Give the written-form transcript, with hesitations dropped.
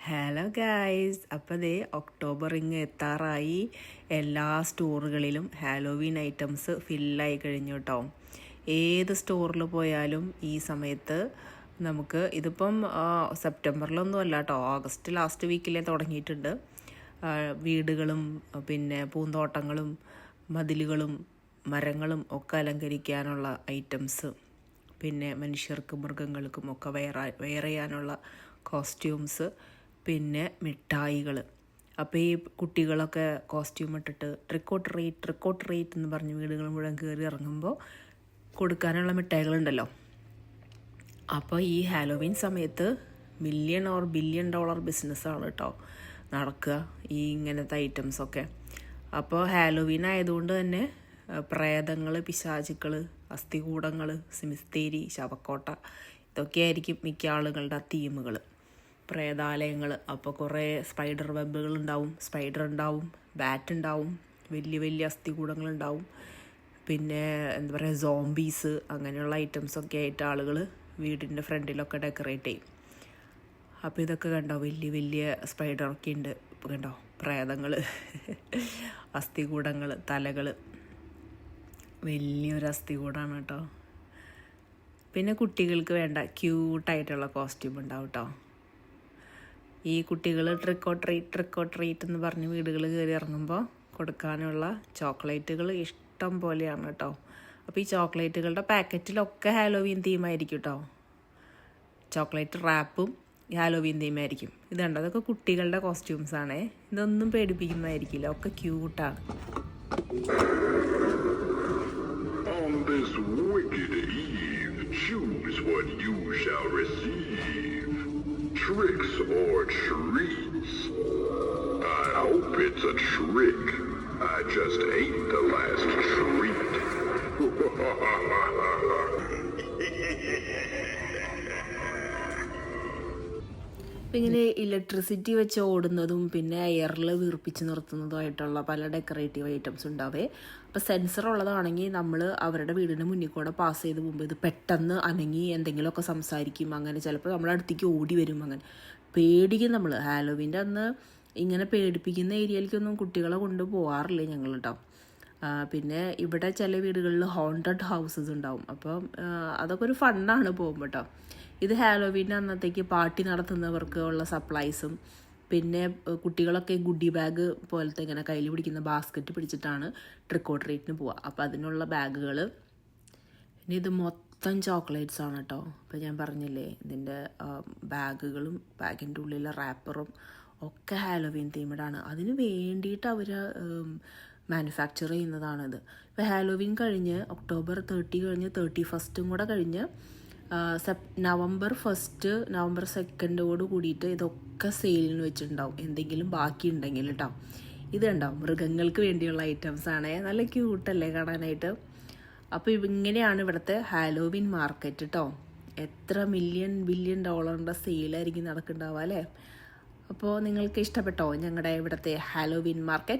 Hello guys, അപ്പോൾ ദേ October ഇങ്ങ് എത്താറായി. എല്ലാ സ്റ്റോറുകളിലും ഹാലോവീൻ ഐറ്റംസ് ഫില്ലായി കഴിഞ്ഞു കേട്ടോ. ഏത് സ്റ്റോറിൽ പോയാലും ഈ സമയത്ത് നമുക്ക് ഇതിപ്പം സെപ്റ്റംബറിലൊന്നും അല്ല കേട്ടോ, ഓഗസ്റ്റ് ലാസ്റ്റ് വീക്കിലേ തുടങ്ങിയിട്ടുണ്ട്. വീടുകളും പിന്നെ പൂന്തോട്ടങ്ങളും മതിലുകളും മരങ്ങളും ഒക്കെ അലങ്കരിക്കാനുള്ള ഐറ്റംസ്, പിന്നെ മനുഷ്യർക്കും മൃഗങ്ങൾക്കും ഒക്കെ വെയർ ചെയ്യാനുള്ള കോസ്റ്റ്യൂംസ്, പിന്നെ മിഠായികൾ. അപ്പോൾ ഈ കുട്ടികളൊക്കെ കോസ്റ്റ്യൂം ഇട്ടിട്ട് ട്രിക്ക് ഓർ ട്രീറ്റ് എന്ന് പറഞ്ഞ് വീടുകൾ മുഴുവൻ കയറി ഇറങ്ങുമ്പോൾ കൊടുക്കാനുള്ള മിഠായികളുണ്ടല്ലോ. അപ്പോൾ ഈ ഹാലോവീൻ സമയത്ത് $1 or billion ബിസിനസ്സാണ് കേട്ടോ നടക്കുക ഈ ഇങ്ങനത്തെ ഐറ്റംസൊക്കെ. അപ്പോൾ ഹാലോവീൻ ആയതുകൊണ്ട് തന്നെ പ്രേതങ്ങൾ, പിശാചുക്കൾ, അസ്ഥികൂടങ്ങൾ, സിമിസ്തേരി, ശവക്കോട്ട, ഇതൊക്കെയായിരിക്കും മിക്ക ആളുകളുടെ തീമുകൾ. പ്രേതാലയങ്ങൾ. അപ്പോൾ കുറേ സ്പൈഡർ വെബുകൾ ഉണ്ടാവും, സ്പൈഡർ ഉണ്ടാവും, ബാറ്റ് ഉണ്ടാവും, വലിയ വലിയ അസ്ഥികൂടങ്ങളുണ്ടാവും, പിന്നെ എന്താ പറയുക സോംബീസ്, അങ്ങനെയുള്ള ഐറ്റംസൊക്കെ ആയിട്ട് ആളുകൾ വീടിൻ്റെ ഫ്രണ്ടിലൊക്കെ ഡെക്കറേറ്റ് ചെയ്യും. അപ്പോൾ ഇതൊക്കെ കണ്ടോ, വലിയ വലിയ സ്പൈഡറൊക്കെ ഉണ്ട്. ഇപ്പോൾ കണ്ടോ, പ്രേതങ്ങൾ, അസ്ഥികൂടങ്ങൾ, തലകൾ, വലിയൊരു അസ്ഥികൂടമാണ് കേട്ടോ. പിന്നെ കുട്ടികൾക്ക് വേണ്ട ക്യൂട്ടായിട്ടുള്ള കോസ്റ്റ്യൂം ഉണ്ടാവും കേട്ടോ. ഈ കുട്ടികൾ ട്രിക്ക് ഓർ ട്രീറ്റ് എന്ന് പറഞ്ഞ് വീടുകൾ കയറി ഇറങ്ങുമ്പോൾ കൊടുക്കാനുള്ള ചോക്ലേറ്റുകൾ ഇഷ്ടം പോലെയാണ് കേട്ടോ. അപ്പോൾ ഈ ചോക്ലേറ്റുകളുടെ പാക്കറ്റിലൊക്കെ ഹാലോവീൻ തീമായിരിക്കും കേട്ടോ. ചോക്ലേറ്റ് റാപ്പും ഹാലോവീൻ തീമായിരിക്കും. ഇത് കണ്ടോ, അതൊക്കെ കുട്ടികളുടെ കോസ്റ്റ്യൂംസാണേ. ഇതൊന്നും പേടിപ്പിക്കുന്നതായിരിക്കില്ല, ഒക്കെ ക്യൂട്ടാണ്. On this wicked eve, choose what you shall receive. Tricks or treats? I hope it's a trick. I just ate the last treat. അപ്പം ഇങ്ങനെ ഇലക്ട്രിസിറ്റി വെച്ച് ഓടുന്നതും പിന്നെ എയറിൽ വീർപ്പിച്ച് നിർത്തുന്നതുമായിട്ടുള്ള പല ഡെക്കറേറ്റീവ് ഐറ്റംസ് ഉണ്ടാവേ. അപ്പോൾ സെൻസർ ഉള്ളതാണെങ്കിൽ നമ്മൾ അവരുടെ വീടിൻ്റെ മുന്നിൽ കൂടെ പാസ് ചെയ്ത് പോകുമ്പോൾ ഇത് പെട്ടെന്ന് അനങ്ങി എന്തെങ്കിലുമൊക്കെ സംസാരിക്കും. അങ്ങനെ ചിലപ്പോൾ നമ്മുടെ അടുത്തേക്ക് ഓടി വരും. അങ്ങനെ പേടിക്കും നമ്മൾ. ഹാലോവീൻ്റെ അന്ന് ഇങ്ങനെ പേടിപ്പിക്കുന്ന ഏരിയയിലേക്കൊന്നും കുട്ടികളെ കൊണ്ട് പോകാറില്ല ഞങ്ങൾ കേട്ടോ. പിന്നെ ഇവിടെ ചില വീടുകളിൽ ഹോണ്ടഡ് ഹൗസസ് ഉണ്ടാവും. അപ്പം അതൊക്കെ ഒരു ഫണ്ണാണ് പോകുമ്പോൾ കേട്ടോ. ഇത് ഹാലോവീൻ്റെ അന്നത്തേക്ക് പാർട്ടി നടത്തുന്നവർക്ക് ഉള്ള സപ്ലൈസും, പിന്നെ കുട്ടികളൊക്കെ ഗുഡി ബാഗ് പോലത്തെ ഇങ്ങനെ കയ്യിൽ പിടിക്കുന്ന ബാസ്ക്കറ്റ് പിടിച്ചിട്ടാണ് ട്രിക്ക് ഓർ ട്രീറ്റിന് പോവുക. അപ്പോൾ അതിനുള്ള ബാഗുകൾ. ഇനി ഇത് മൊത്തം ചോക്ലേറ്റ്സ് ആണ് കേട്ടോ. അപ്പോൾ ഞാൻ പറഞ്ഞില്ലേ, ഇതിൻ്റെ ബാഗുകളും ബാഗിൻ്റെ ഉള്ളിലെ റാപ്പറും ഒക്കെ ഹാലോവീൻ തീമഡാണ്. അതിന് വേണ്ടിയിട്ട് അവർ മാനുഫാക്ചർ ചെയ്യുന്നതാണിത്. ഇപ്പോൾ ഹാലോവീൻ കഴിഞ്ഞ് ഒക്ടോബർ 30 കഴിഞ്ഞ് 31 കൂടെ കഴിഞ്ഞ് നവംബർ 1, നവംബർ 2 കൂടിയിട്ട് ഇതൊക്കെ സെയിലിന് വെച്ചിട്ടുണ്ടാവും, എന്തെങ്കിലും ബാക്കി ഉണ്ടെങ്കിൽ കേട്ടോ. ഇത് കണ്ടാവും മൃഗങ്ങൾക്ക് വേണ്ടിയുള്ള ഐറ്റംസാണ്. നല്ല ക്യൂട്ടല്ലേ കാണാനായിട്ട്. അപ്പോൾ ഇങ്ങനെയാണ് ഇവിടുത്തെ ഹാലോവീൻ മാർക്കറ്റ് കേട്ടോ. എത്ര $1 billion സെയിലായിരിക്കും നടക്കുന്നുണ്ടാവുക അല്ലേ. അപ്പോൾ നിങ്ങൾക്ക് ഇഷ്ടപ്പെട്ടോ ഞങ്ങളുടെ ഇവിടുത്തെ ഹാലോവീൻ മാർക്കറ്റ്?